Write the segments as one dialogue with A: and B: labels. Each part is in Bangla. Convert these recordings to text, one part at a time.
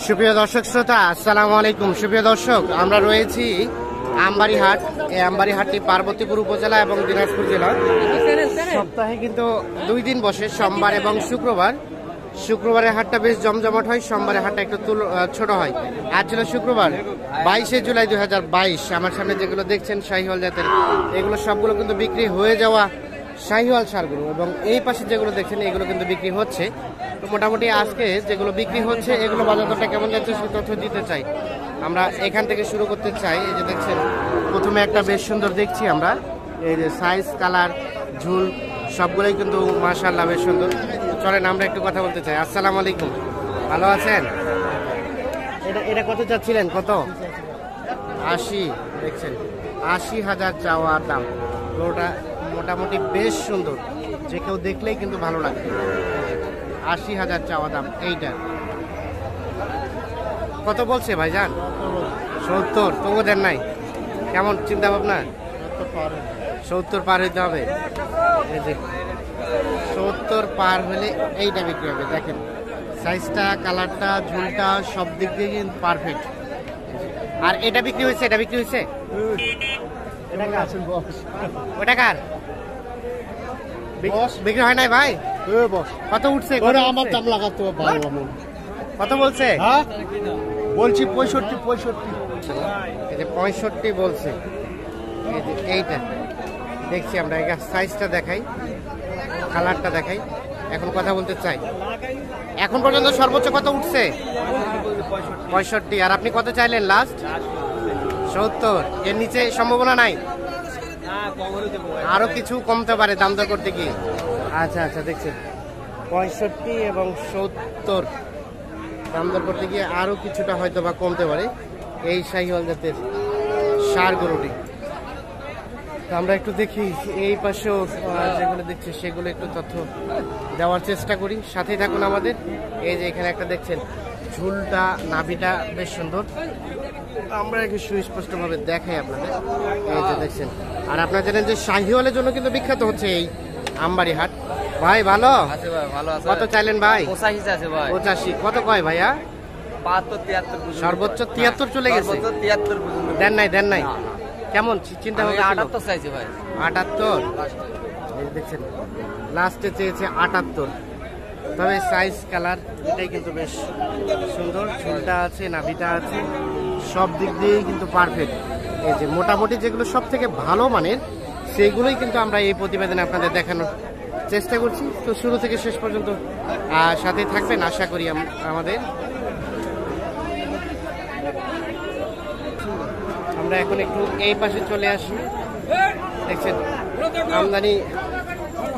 A: সুপ্রিয় দর্শক শ্রোতা, আসসালামু আলাইকুম। সুপ্রিয় দর্শক, আমরা রয়েছি আমবাড়ি হাট। এই আমবাড়ি হাটটি পার্বতীপুর উপজেলা এবং দিনাজপুর জেলা। সপ্তাহে কিন্তু 2 দিন বসে, সোমবার এবং শুক্রবার। শুক্রবারের হাটটা বেশ জমজমাট হয়, সোমবারের হাটটা একটু ছোট হয়। আজ ছিল শুক্রবার 22শে জুলাই 2022। আমার সামনে যেগুলো দেখছেন শাহিওয়াল জাতের, এগুলো সবগুলো কিন্তু বিক্রি হয়ে যাওয়া শাহিওয়াল ষাঁড়গুলো, এবং এই পাশে যেগুলো দেখছেন এগুলো কিন্তু বিক্রি হচ্ছে। তো মোটামুটি আজকে যেগুলো বিক্রি হচ্ছে এগুলো বাজার দরটা কেমন যাচ্ছে সে তথ্য দিতে চাই। আমরা এখান থেকে শুরু করতে চাই। এই যে দেখছেন প্রথমে একটা বেশ সুন্দর দেখছি আমরা, এই যে সাইজ, কালার, ঝুল সবগুলোই কিন্তু মাশাআল্লাহ বেশ সুন্দর। চলেন আমরা একটু কথা বলতে চাই। আসসালামু আলাইকুম, ভালো আছেন? এটা কত চাচ্ছিলেন? কত? 80। দেখছেন 80,000 চাওয়া দাম। ওটা মোটামুটি বেশ সুন্দর, যে কেউ দেখলেই কিন্তু ভালো লাগে। 80,000 চাওয়া দাম। এইটা কত বলছে ভাইজান? 70। তবু দেন নাই? কেমন চিন্তা ভাবনা? 70 পার হইতে হবে। এই যে 70 পার হলে এইটা বিক্রি হবে। দেখেন সাইজটা, কালারটা, ঝুলটা সব দিক দিয়ে কিন্তু পারফেক্ট। আর এটা বিক্রি হয়েছে? এটা বিক্রি হয়েছে? ওটা কার? বিক্রি হয় নাই ভাই? কত উঠছে?
B: আমার দাম লাগাতে ভাই।
A: কত বলছে?
B: বলছি 65।
A: এই যে 65 বলছে। এই যে এইটা দেখছি আমরা, এই সাইজটা দেখাই, কালারটা দেখাই, এখন কথা বলতে চাই। এখন পর্যন্ত সর্বোচ্চ কত উঠছে? 65। আর আপনি কত চাইলেন লাস্ট? 70। এর নিচে সম্ভাবনা নাই? আরো কিছু কমতে পারে দাম দর করতে গিয়ে। আচ্ছা আচ্ছা, দেখছেন 65 এবং 70 দাম দর করতে গিয়ে আরো কিছুটা হয়তো বা কমতে পারে এই শাহিওয়াল জাতের ষাঁড় গরুটি। তো আমরা একটু দেখি এই পাশেও যেগুলো দেখছি সেগুলো একটু তথ্য দেওয়ার চেষ্টা করি, সাথেই থাকুন আমাদের। এই যে এখানে একটা দেখছেন, ঝুলটা, নাভিটা বেশ সুন্দর, আমরা একটু সুস্পষ্টভাবে দেখাই আপনাদের। এই যে দেখছেন, আর আপনারা জানেন যে শাহিওয়ালের জন্য কিন্তু বিখ্যাত হচ্ছে এই আমবাড়ি হাট। ভাই ভালো
C: আছে ভাই, ভালো আছে।
A: কত চাইলেন ভাই?
C: 85 আছে ভাই।
A: 85। কত কয় ভাইয়া?
C: 72 73
A: সর্বোচ্চ 73 চলে গেছে।
C: 73 পর্যন্ত
A: দেন নাই? দেন নাই? কেমন চিন্তা
C: আমি
A: ভাবনা?
C: 78 চাইছি ভাই।
A: 78। এই দেখছেন লাস্টে চেয়েছে 78। তবে সাইজ, কালার এটাই কিন্তু বেশ সুন্দর। ঝুলটা আছে, নাভিটা আছে, সব দিক দিয়েই কিন্তু পারফেক্ট। এই যে মোটামুটি যেগুলো সব থেকে ভালো মানের সেইগুলোই কিন্তু আমরা এই প্রতিবেদনে আপনাদের দেখানোর চেষ্টা করছি। তো শুরু থেকে শেষ পর্যন্ত সাথে থাকবেন আশা করি আমাদের। আমরা এখন একটু এই পাশে চলে আসি। দেখছেন আমদানি,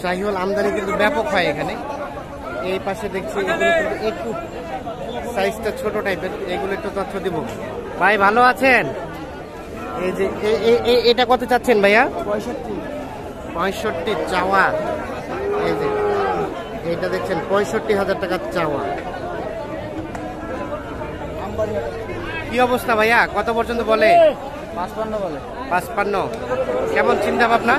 A: শাহিওয়াল আমদানি কিন্তু ব্যাপক হয় এখানে। এই পাশে দেখছি এগুলো কিন্তু একটু সাইজটা ছোট টাইপের, এগুলো একটু তথ্য দিব। ভাই ভালো আছেন? এই যে এটা কত চাচ্ছেন ভাইয়া? 65 চাওয়া। এই যে এইটা দেখছেন 65,000 টাকার চাওয়া। কি অবস্থা ভাইয়া, কত পর্যন্ত বলে?
C: 55 বলে।
A: 55। কেমন চিন্তা ভাবনা?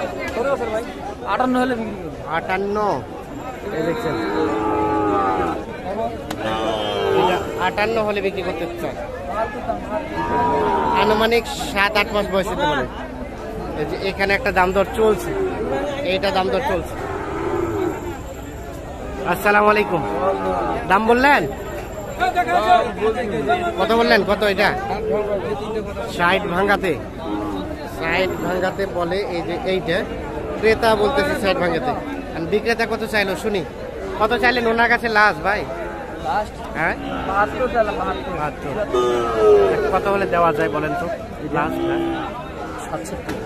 C: 58 হলে বিক্রি করব।
A: 58। এই দেখছেন এটা 58 হলে বিক্রি করতে চাই। আনুমানিক 7-8 মাস বয়স হতে পারে। এই যে এখানে একটা দাম দর চলছে, এইটা দাম দর চলছে। আসসালামু আলাইকুম, দাম বললেন? কত বললেন? কত এটা? 60 ভাঙ্গাতে। 60 ভাঙ্গাতে বলে। এই যে এইটা ক্রেতা বলতেছে 60 ভাঙ্গাতে। আর বিক্রেতা কত চাইলো শুনি? কত চাইলেন ওনার কাছে লাস্ট ভাই?
C: লাস্ট
A: হ্যাঁ
C: 72 চাইলাম। 72
A: কত হলে দেওয়া যায় বলেন তো লাস্ট?
C: 67।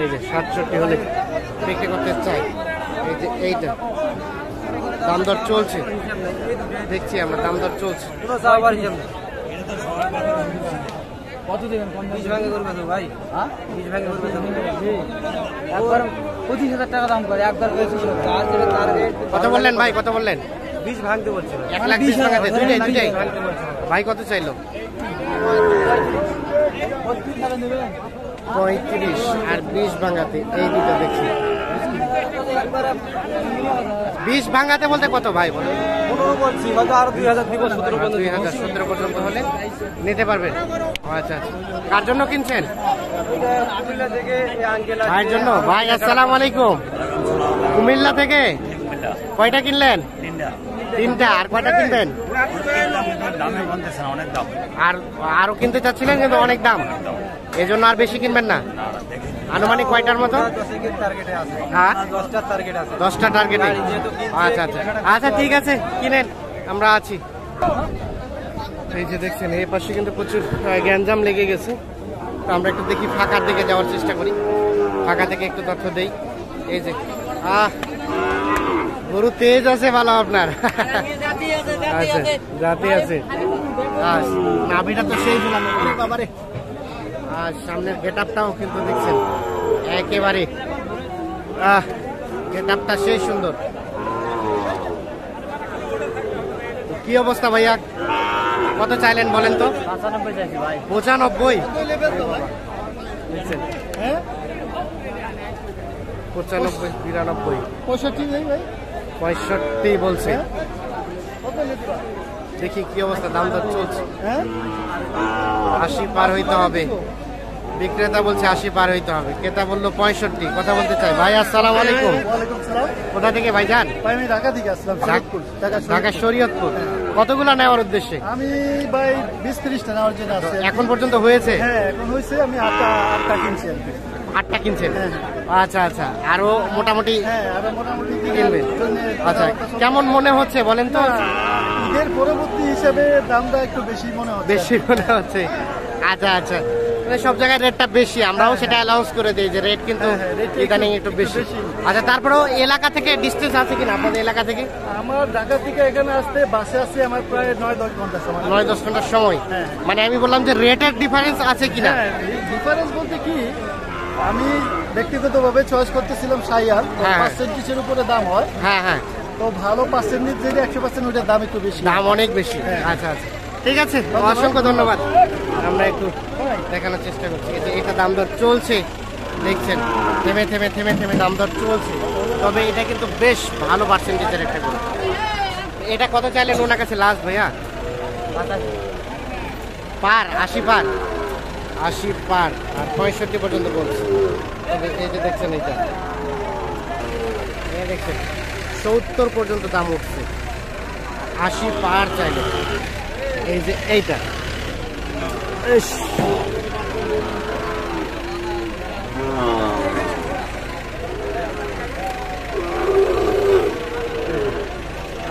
A: এই যে 67 হলে বিক্রি করতে চাই। এই যে এইটা দাম দর চলছে, দেখছি আমরা দাম দর চলছে।
C: পুরো সাবার হিসাব নেই। কত দেবেন? 20 ভাগে করবে তো ভাই? হ্যাঁ 20 ভাগে করবে তো। একবার 25,000 টাকা দাম করে, একবার 25,000।
A: কত বললেন ভাই? কত বললেন?
C: 20 ভাঙতে বলছে।
A: 1,20,000 ভাঙাতে দুইটাই। ভাই কত চাইলো? 35 আর 20 ভাঙাতে, এই দুটো দেখছি। 20 ভাঙাতে বলতে কত ভাই বলে?
C: 15 বলছি, হয়তো আরো 2000 দিব, 17 পর্যন্ত।
A: 2017 পর্যন্ত হলে নিতে পারবেন। আচ্ছা আচ্ছা, কার জন্য কিনছেন?
C: কুমিল্লা থেকে এই আঙ্কেল আছে।
A: ভাইয়ের জন্য। ভাই আসসালামু আলাইকুম। কুমিল্লা থেকে কয়টা কিনলেন? 3টা। আর কয়টা কিনবেন? আর আরো কিনতে চাচ্ছিলেন কিন্তু অনেক দাম, এই জন্য আর বেশি কিনবেন না। আনুমানিক কয়টার মতো?
C: 10 টার্গেটে আছে।
A: হ্যাঁ,
C: 10টার টার্গেট আছে।
A: 10টা টার্গেটে। আচ্ছা আচ্ছা আচ্ছা, ঠিক আছে, কিনেন, আমরা আছি। এই যে দেখছেন এই পাশে কিন্তু প্রচুর গ্যাঞ্জাম লেগে গেছে। তো আমরা একটু দেখি, ফাঁকার দিকে যাওয়ার চেষ্টা করি, ফাঁকা থেকে একটু তথ্য দেই। এই যে গরু তেজ আছে ভালো আপনার। আচ্ছা, জাতি আছে। নাভিটা তো সেই ঝুলানো বাবারে। আর সামনের গেটআপটাও কিন্তু দেখছেন একেবারে গেটআপটা সেই সুন্দর। কি অবস্থা ভাইয়া, কত চাইলেন বলেন তো?
C: 95 চাইছি ভাই।
A: 95? দেখছেন, 95, 92, 65 বলছে। দেখি কি অবস্থা, দাম দর চলছে। 80 পার হইতে হবে, বিক্রেতা বলছে 80 পার হইতে হবে, ক্রেতা বললো 65। কথা বলতে চাই। ভাই আসসালামু আলাইকুম। কোথা থেকে ভাই যান?
B: আমি ঢাকা থেকে আসলাম, শরীয়তপুর,
A: ঢাকা শরীয়তপুর। কতগুলা নেওয়ার উদ্দেশ্যে?
B: আমি ভাই 20-30টা নেওয়ার জন্য আসছি।
A: এখন পর্যন্ত হয়েছে?
B: হ্যাঁ, এখন হয়েছে। আমি 8টা কিনছি আর কি।
A: 8টা কিনছেন? আচ্ছা আচ্ছা, আরো মোটামুটি
B: হ্যাঁ, আর মোটামুটি
A: কিনবেন। আচ্ছা, কেমন মনে হচ্ছে বলেন তো?
B: ঈদের পরবর্তী হিসাবে দামটা একটু বেশি মনে হচ্ছে।
A: বেশি মনে হচ্ছে? আচ্ছা আচ্ছা, মানে সব জায়গায় রেটটা বেশি, আমরাও সেটা অ্যানাউন্স করে দিই যে রেট কিন্তু ইদানিং একটু বেশি। আচ্ছা, তারপরেও এলাকা থেকে ডিস্টেন্স আছে কিনা আপনাদের এলাকা থেকে?
B: আমার ঢাকা থেকে এখানে আসতে বাসে আসছে আমার প্রায় 9-10 ঘন্টা সময়।
A: 9-10 ঘন্টার সময়। মানে আমি বললাম যে রেটের ডিফারেন্স আছে কিনা।
B: হ্যাঁ, ডিফারেন্স বলতে কি, আমি ব্যক্তিগতভাবে চয়েস করতেছিলাম শাইয়ার, 5% উপরে দাম হয়।
A: হ্যাঁ হ্যাঁ,
B: তো ভালো পার্সেন্টেজ যদি 100%, ওটার দাম একটু বেশি,
A: দাম অনেক বেশি। আচ্ছা আচ্ছা, ঠিক আছে, অসংখ্য ধন্যবাদ। আমরা একটু দেখানোর চেষ্টা করছি। এটা দাম দর চলছে, দেখছেন থেমে থেমে থেমে থেমে দাম দর চলছে। তবে এটা কিন্তু বেশ ভালো পার্সেন্টেজের একটা গরু। এটা কত চাইলেন ওনার কাছে লাস্ট ভাইয়া? পার 80 পার, 80 পার, আর 65 পর্যন্ত বলছে। তবে এই যে দেখছেন এটা দেখছেন 70 পর্যন্ত দাম উঠছে, 80 পার চাইলে। এই যে এইটা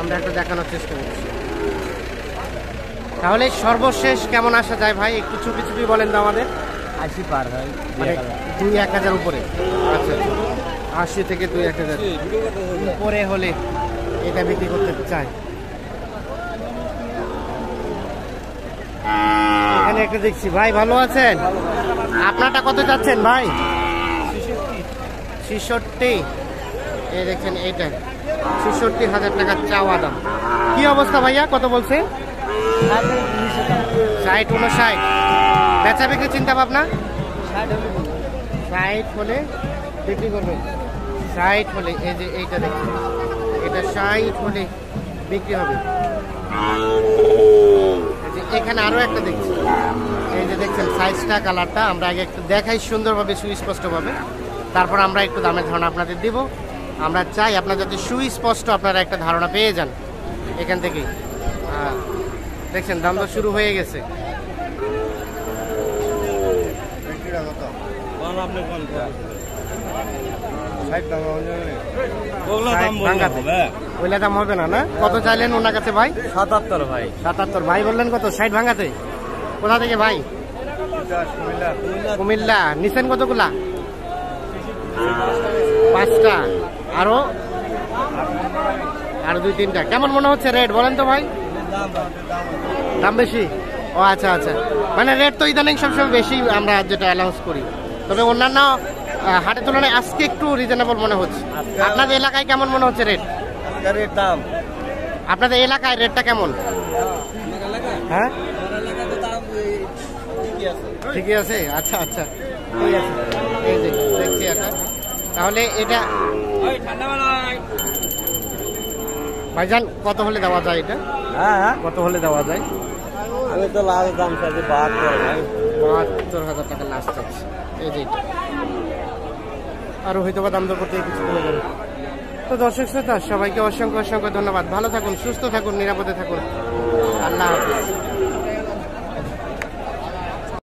A: আমরা একটা দেখানোর চেষ্টা করছি। তাহলে সর্বশেষ কেমন আসা যায় ভাই, একটু চুপি চুপি বলেন তো আমাদের।
C: 80 পার ভাই,
A: মানে 2-1000 উপরে? আচ্ছা, 80 থেকে 2-1000 উপরে হলে এটা বিক্রি করতে চাই। এখানে একটা দেখছি ভাই, ভালো আছেন? আপনারটা কত চাচ্ছেন ভাই? 66। এই দেখছেন এইটা 66,000 টাকা চাওয়া দাম। কি অবস্থা ভাইয়া, কত বলছে? 60-59। বেচা বিক্রি চিন্তা ভাবনা? 60 হলে বিক্রি করবেন। 60 হলে এই যে এইটা দেখছেন, এটা 60 হলে বিক্রি হবে। এখানে আরো একটা দেখছি, এই যে দেখছেন সাইজটা, কালারটা আমরা আগে একটু দেখাই সুন্দরভাবে, সুস্পষ্টভাবে, তারপর আমরা একটু দামের ধারণা আপনাদের দিব। আমরা চাই আপনারা যাতে সুস্পষ্ট আপনারা একটা ধারণা পেয়ে যান এখান থেকেই। দেখছেন দাম তো শুরু হয়ে গেছে। ওইলা দাম হবে না? না, কত চাইলেন ওনার কাছে ভাই?
C: 77 ভাই।
A: 77। ভাই বললেন কত? 60 ভাঙাতে। কোথা থেকে ভাই? কুমিল্লা। নিছেন কতগুলা? 5টা। আরো 2-3টা। কেমন মনে হচ্ছে রেট বলেন তো ভাই? দাম বেশি? ও আচ্ছা আচ্ছা, মানে রেট তো ইদানিং সবসময় বেশি আমরা যেটা অ্যানাউন্স করি, তবে অন্যান্য হাটের তুলনায় আজকে একটু রিজনেবল মনে হচ্ছে। আপনাদের এলাকায় কেমন মনে হচ্ছে রেট?
C: দাম
A: আপনাদের এলাকায় রেটটা কেমন? হ্যাঁ, ঠিকই আছে। আচ্ছা আচ্ছা, ঠিক আছে। এই যে দেখছি একটা তাহলে এটা ভাইজান কত হলে দেওয়া যায় এটা?
C: হ্যাঁ
A: কত হলে দেওয়া যায়?
C: আমি তো লাস্ট দাম চাইছি 72 ভাই।
A: 72,000 টাকা লাস্ট চাচ্ছি। এই যে এটা। আরো হয়তো বা দাম দর করতে কিছু কমে যাবে। তো দর্শক শ্রোতা সবাইকে অসংখ্য অসংখ্য ধন্যবাদ। ভালো থাকুন, সুস্থ থাকুন, নিরাপদে থাকুন। আল্লাহ হাফেজ।